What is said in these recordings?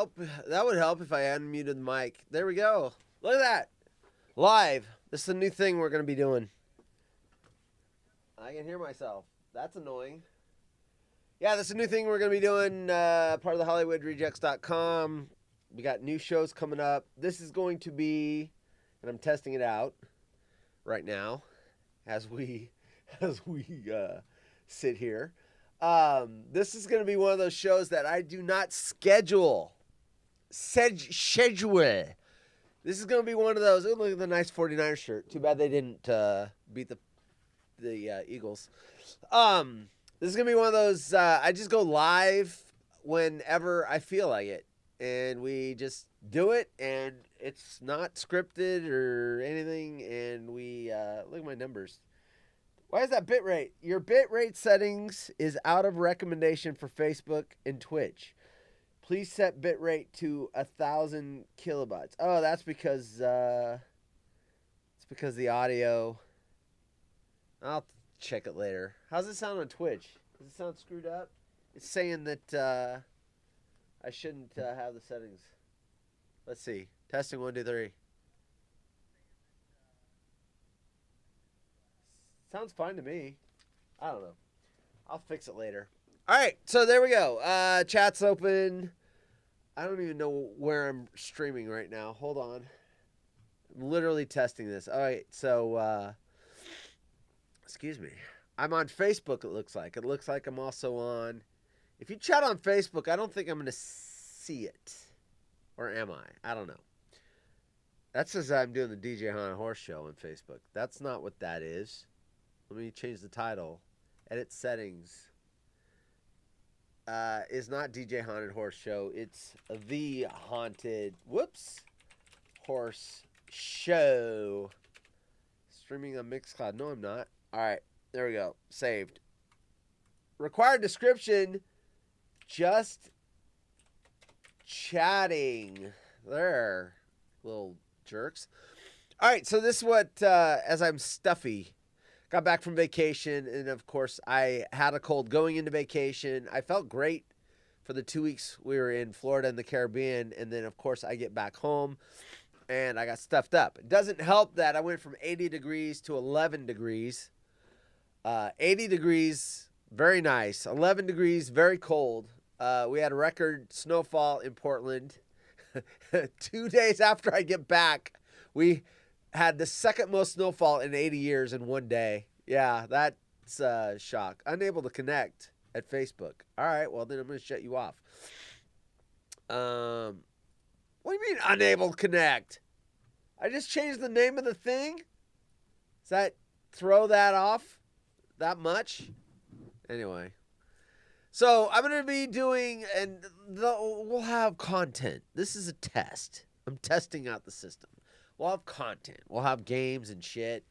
help. That would help if I unmuted the mic. There we go. Look at that. Live. This is a new thing we're going to be doing. I can hear myself. That's annoying. Yeah, this is a new thing we're going to be doing. Part of the HollywoodRejects.com. We got new shows coming up. This is going to be, and I'm testing it out right now as we sit here. This is going to be one of those shows that I do not schedule. Schedule. This is going to be one of those. Oh, look at the nice 49ers shirt. Too bad they didn't beat the Eagles. This is going to be one of those, I just go live whenever I feel like it. And we just do it, and it's not scripted or anything. And we, look at my numbers. Why is that bit rate? Your bit rate settings is out of recommendation for Facebook and Twitch. Please set bit rate to 1,000 kilobytes. Oh, that's because it's because the audio. I'll check it later. How's it sound on Twitch? Does it sound screwed up? It's saying that I shouldn't have the settings. Let's see. Testing 1, 2, 3. Sounds fine to me. I don't know. I'll fix it later. All right, so there we go. Chat's open. I don't even know where I'm streaming right now. Hold on. I'm literally testing this. All right, so excuse me. I'm on Facebook, it looks like. It looks like I'm also on. If you chat on Facebook, I don't think I'm going to see it. Or am I? I don't know. That says I'm doing the DJ Haunted Horse Show on Facebook. That's not what that is. Let me change the title. Edit settings. Is not DJ Haunted Horse Show. It's the Haunted Horse Show. Streaming on Mixcloud. No, I'm not. All right. There we go. Saved. Required description. Just chatting. There. Little jerks. All right. So this is what, as I'm stuffy. Got back from vacation, and of course, I had a cold going into vacation. I felt great for the 2 weeks we were in Florida and the Caribbean, and then, of course, I get back home, and I got stuffed up. It doesn't help that I went from 80 degrees to 11 degrees. 80 degrees, very nice. 11 degrees, very cold. We had a record snowfall in Portland. 2 days after I get back, we had the second most snowfall in 80 years in one day. Yeah, that's a shock. Unable to connect at Facebook. All right, well, then I'm going to shut you off. What do you mean unable to connect? I just changed the name of the thing? Does that throw that off that much? Anyway. So I'm going to be doing, and we'll have content. This is a test. I'm testing out the system. We'll have content. We'll have games and shit.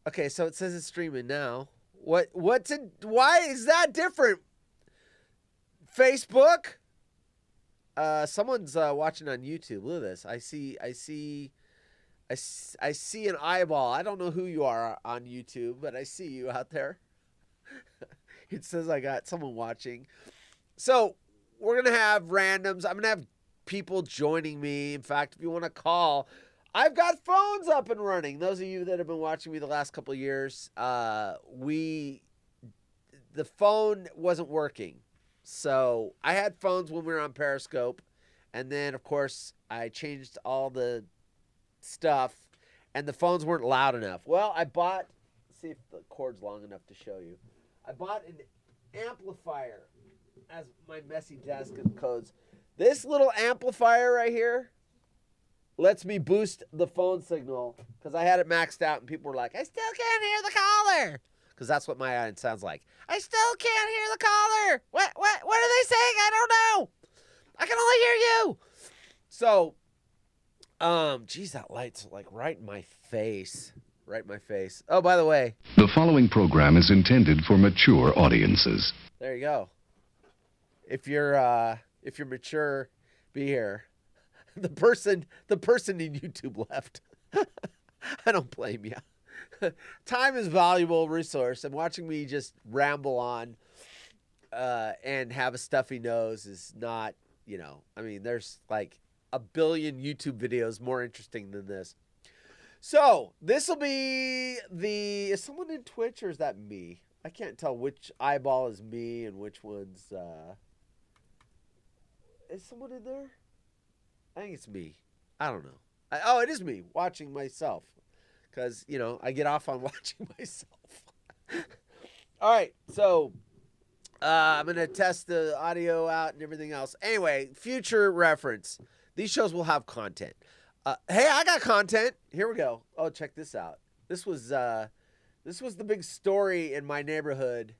Okay, so it says it's streaming now. What's it? Why is that different? Facebook? Someone's watching on YouTube. Look at this. I see an eyeball. I don't know who you are on YouTube, but I see you out there. It says I got someone watching. So we're going to have randoms. I'm going to have people joining me. In fact, if you want to call, I've got phones up and running. Those of you that have been watching me the last couple of years, the phone wasn't working. So I had phones when we were on Periscope. And then, of course, I changed all the stuff. And the phones weren't loud enough. Well, let's see if the cord's long enough to show you. I bought an amplifier, as my messy desk encodes. This little amplifier right here lets me boost the phone signal because I had it maxed out and people were like, I still can't hear the caller. Because that's what my end sounds like. I still can't hear the caller. What are they saying? I don't know. I can only hear you. So, geez, that light's like right in my face. Right in my face. Oh, by the way. The following program is intended for mature audiences. There you go. If you're mature, be here. The person in YouTube left. I don't blame you. Time is a valuable resource, and watching me just ramble on and have a stuffy nose is not I mean, there's like a billion YouTube videos more interesting than this. So this will be is someone in Twitch or is that me? I can't tell which eyeball is me and which one's, is someone in there? I think it's me. I don't know. Oh, it is me watching myself. Because, I get off on watching myself. All right, so I'm going to test the audio out and everything else. Anyway, future reference. These shows will have content. Hey, I got content. Here we go. Oh, check this out. This was the big story in my neighborhood.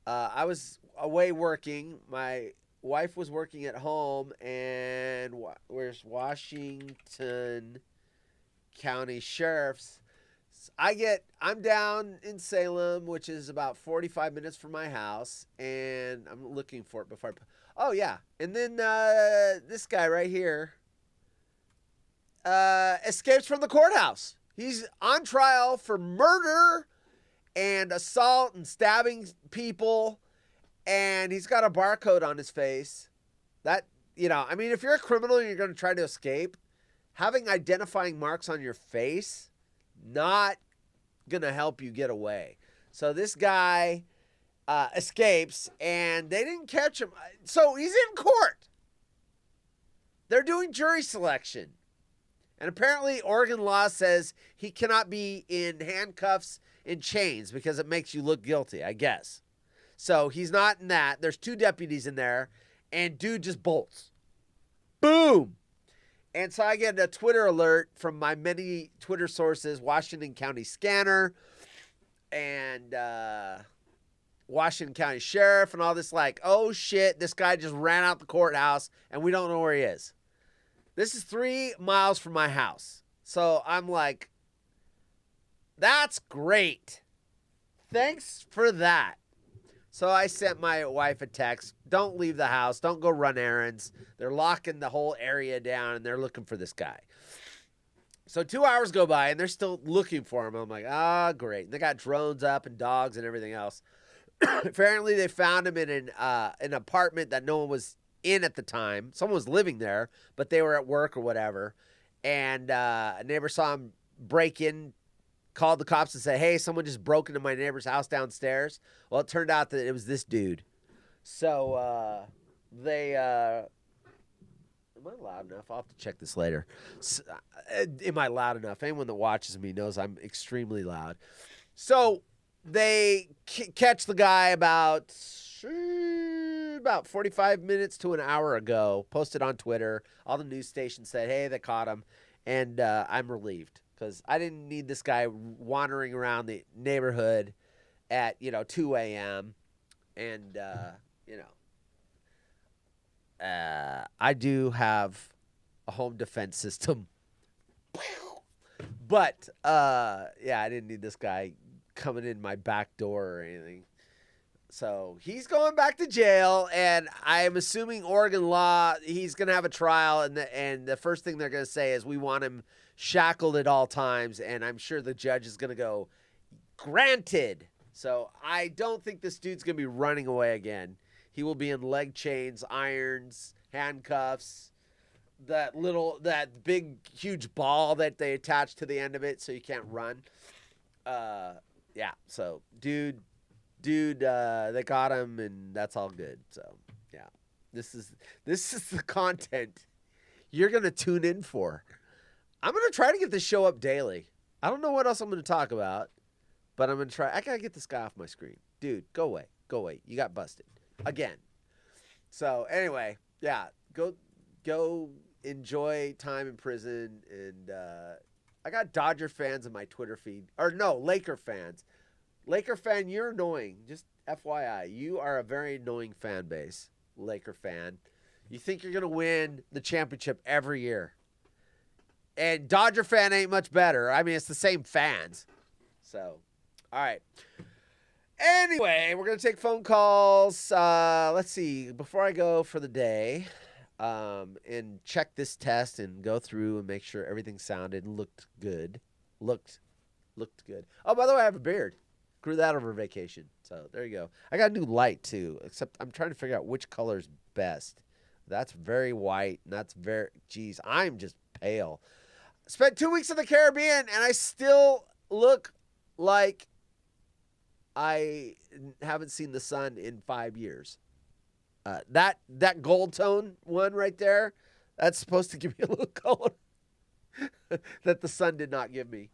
I was away working. My wife was working at home, and where's Washington County Sheriff's? I'm down in Salem, which is about 45 minutes from my house, and I'm looking for it before oh yeah. And then this guy right here escapes from the courthouse. He's on trial for murder and assault and stabbing people, and he's got a barcode on his face. That, I mean, if you're a criminal and you're going to try to escape, having identifying marks on your face, not going to help you get away. So this guy escapes, and they didn't catch him. So he's in court. They're doing jury selection. And apparently Oregon law says he cannot be in handcuffs and chains because it makes you look guilty, I guess. So he's not in that. There's 2 deputies in there, and dude just bolts. Boom! And so I get a Twitter alert from my many Twitter sources, Washington County Scanner and Washington County Sheriff and all this, like, oh shit, this guy just ran out the courthouse and we don't know where he is. This is 3 miles from my house. So I'm like, that's great. Thanks for that. So I sent my wife a text. Don't leave the house. Don't go run errands. They're locking the whole area down, and they're looking for this guy. So 2 hours go by, and they're still looking for him. I'm like, great. They got drones up and dogs and everything else. Apparently, they found him in an apartment that no one was in at the time. Someone was living there, but they were at work or whatever. And a neighbor saw him break in, called the cops and said, hey, someone just broke into my neighbor's house downstairs. Well, it turned out that it was this dude. So they am I loud enough? I'll have to check this later. Am I loud enough? Anyone that watches me knows I'm extremely loud. So they catch the guy about 45 minutes to an hour ago, posted on Twitter. All the news stations said, hey, they caught him. And I'm relieved. Because I didn't need this guy wandering around the neighborhood at, 2 a.m. And, I do have a home defense system. But, I didn't need this guy coming in my back door or anything. So he's going back to jail, and I'm assuming Oregon law, he's going to have a trial, and the first thing they're going to say is we want him shackled at all times, and I'm sure the judge is going to go, granted. So I don't think this dude's going to be running away again. He will be in leg chains, irons, handcuffs, that big, huge ball that they attach to the end of it so you can't run. So dude, they got him, and that's all good. So, yeah, this is the content you're going to tune in for. I'm going to try to get this show up daily. I don't know what else I'm going to talk about, but I'm going to try. I got to get this guy off my screen. Dude, go away. Go away. You got busted. Again. So, anyway, yeah, go enjoy time in prison. And I got Dodger fans in my Twitter feed. Or, no, Laker fans. Laker fan, you're annoying. Just FYI, you are a very annoying fan base, Laker fan. You think you're going to win the championship every year. And Dodger fan ain't much better. I mean, it's the same fans. So, all right. Anyway, we're going to take phone calls. Let's see. Before I go for the day and check this test and go through and make sure everything sounded and looked good. Looked good. Oh, by the way, I have a beard. Grew that over vacation. So there you go. I got a new light too, except I'm trying to figure out which color is best. That's very white. And that's very, geez, I'm just pale. Spent 2 weeks in the Caribbean, and I still look like I haven't seen the sun in 5 years. That gold tone one right there, that's supposed to give me a little color that the sun did not give me.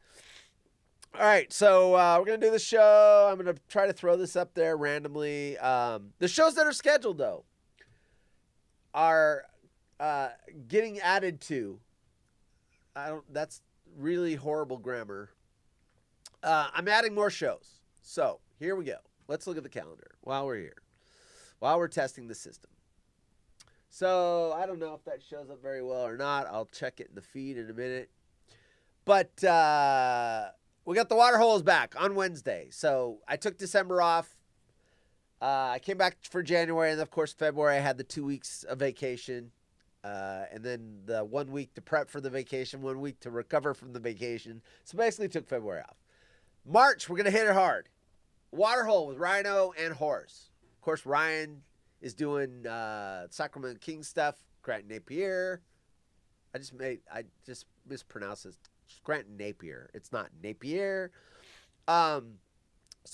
All right, so we're going to do the show. I'm going to try to throw this up there randomly. The shows that are scheduled, though, are getting added to. That's really horrible grammar. I'm adding more shows. So here we go. Let's look at the calendar while we're here, while we're testing the system. So I don't know if that shows up very well or not. I'll check it in the feed in a minute. But we got the water holes back on Wednesday. So I took December off. I came back for January, and of course February I had the 2 weeks of vacation. And then the 1 week to prep for the vacation, 1 week to recover from the vacation. So basically took February off. March, we're going to hit it hard. Waterhole with Rhino and Horse. Of course, Ryan is doing Sacramento King stuff. Grant Napier. I just mispronounced it. Grant Napier. It's not Napier. So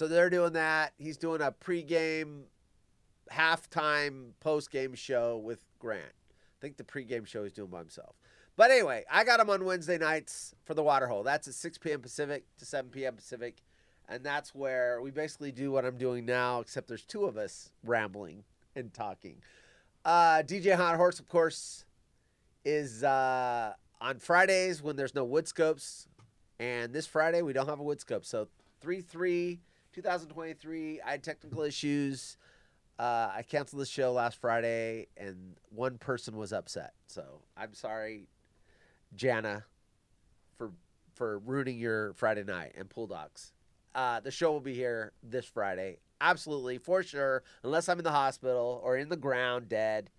they're doing that. He's doing a pregame, halftime, postgame show with Grant. I think the pregame show he's doing by himself. But anyway, I got him on Wednesday nights for the Waterhole. That's at 6 p.m. Pacific to 7 p.m. Pacific. And that's where we basically do what I'm doing now, except there's two of us rambling and talking. DJ Hot Horse, of course, is on Fridays when there's no wood scopes. And this Friday, we don't have a wood scope. So 3/3/2023, I had technical issues. I canceled the show last Friday, and one person was upset. So I'm sorry, Jana, for ruining your Friday night and Pool Dogs. The show will be here this Friday. Absolutely, for sure. Unless I'm in the hospital or in the ground dead,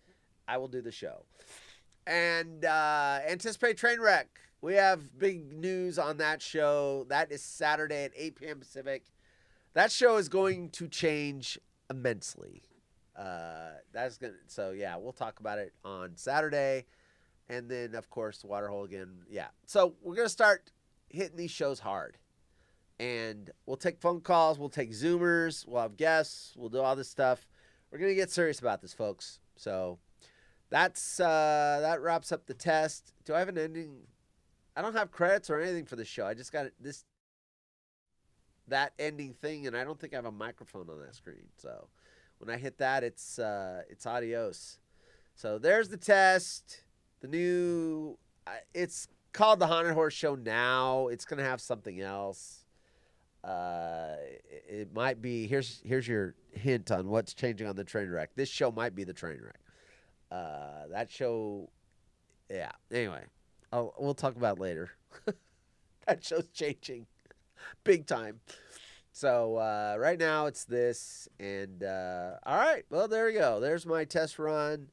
I will do the show. And anticipate Trainwreck. We have big news on that show. That is Saturday at 8 p.m. Pacific. That show is going to change immensely. So yeah, we'll talk about it on Saturday. And then, of course, Waterhole again. Yeah. So we're going to start hitting these shows hard. And we'll take phone calls. We'll take Zoomers. We'll have guests. We'll do all this stuff. We're going to get serious about this, folks. So that wraps up the test. Do I have an ending? I don't have credits or anything for the show. I just got that ending thing, and I don't think I have a microphone on that screen. So when I hit that, it's adios. So there's the test. The new, it's called the Haunted Horse Show now. It's going to have something else. It might be, here's your hint on what's changing on the train wreck. This show might be the train wreck. That show, yeah. Anyway, we'll talk about it later. That show's changing big time. So right now it's this, and all right. Well, there we go. There's my test run.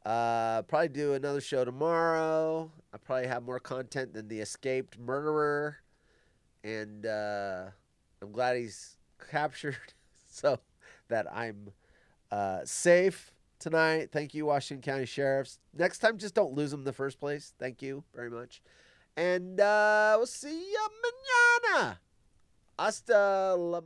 Probably do another show tomorrow. I probably have more content than the escaped murderer, and I'm glad he's captured so that I'm safe tonight. Thank you, Washington County Sheriffs. Next time, just don't lose them in the first place. Thank you very much. And we'll see you mañana. Hasta la